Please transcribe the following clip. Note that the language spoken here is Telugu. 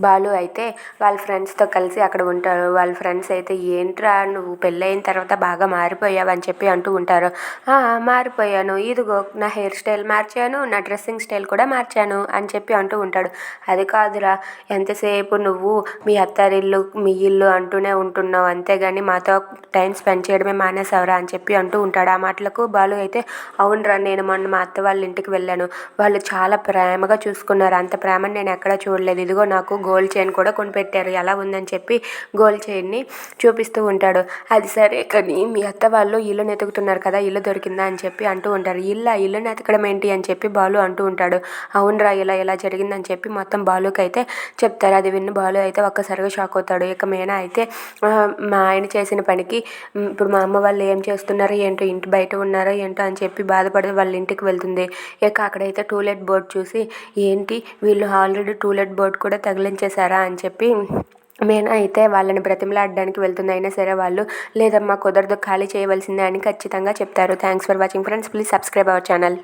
బాలు అయితే వాళ్ళ ఫ్రెండ్స్తో కలిసి అక్కడ ఉంటారు. వాళ్ళ ఫ్రెండ్స్ అయితే ఏంట్రా నువ్వు పెళ్ళయిన తర్వాత బాగా మారిపోయావు అని చెప్పి అంటూ ఉంటారు. మారిపోయాను, ఇదిగో నా హెయిర్ స్టైల్ మార్చాను, నా డ్రెస్సింగ్ స్టైల్ కూడా మార్చాను అని చెప్పి అంటూ ఉంటాడు. అది కాదురా, ఎంతసేపు నువ్వు మీ అత్తారిల్లు మీ ఇల్లు అంటూనే ఉంటున్నావు, అంతేగాని మాతో టైం స్పెండ్ చేయడమే మానేసావురా అని చెప్పి అంటూ ఉంటాడు. ఆ మాటలకు బాలు అయితే అవునరా, నేను మొన్న మా అత్త వాళ్ళ ఇంటికి వెళ్ళాను, వాళ్ళు చాలా ప్రేమగా చూసుకున్నారు, అంత ప్రేమని నేను ఎక్కడా చూడలేదు, ఇదిగో నాకు గోల్డ్ చైన్ కూడా కొనిపెట్టారు, ఎలా ఉందని చెప్పి గోల్డ్ చైన్ని చూపిస్తూ ఉంటాడు. అది సరే కానీ మీ అత్త వాళ్ళు ఇల్లు నెతుకుతున్నారు కదా, ఇల్లు దొరికిందా అని చెప్పి అంటూ ఉంటారు. ఇల్లు నెతకడం ఏంటి అని చెప్పి బాలు అంటూ ఉంటాడు. అవునరా, ఇలా జరిగిందని చెప్పి మొత్తం బాలుకి అయితే చెప్తారు. అది విన్న బాలు అయితే ఒక్కసారిగా షాక్ అవుతాడు. ఇక మీనా అయితే మా ఆయన చేసిన పనికి ఇప్పుడు మా అమ్మ వాళ్ళు ఏం చేస్తున్నారో ఏంటో, ఇంటి బయట ఉన్నారో ఏంటో అని చెప్పి బాధపడి వాళ్ళ ఇంటికి వెళ్తుంది. ఇక అక్కడైతే టూలెట్ బోర్డ్ చూసి ఏంటి వీళ్ళు ఆల్రెడీ టూలెట్ బోర్డ్ కూడా తగిలించేశారా అని చెప్పి మీనా అయితే వాళ్ళని బ్రతిమలాడడానికి వెళ్తుంది. అయినా సరే వాళ్ళు లేదమ్మా కుదరదు, ఖాళీ చేయవలసిందే అని ఖచ్చితంగా చెప్తారు. Thanks for watching friends, please subscribe our channel.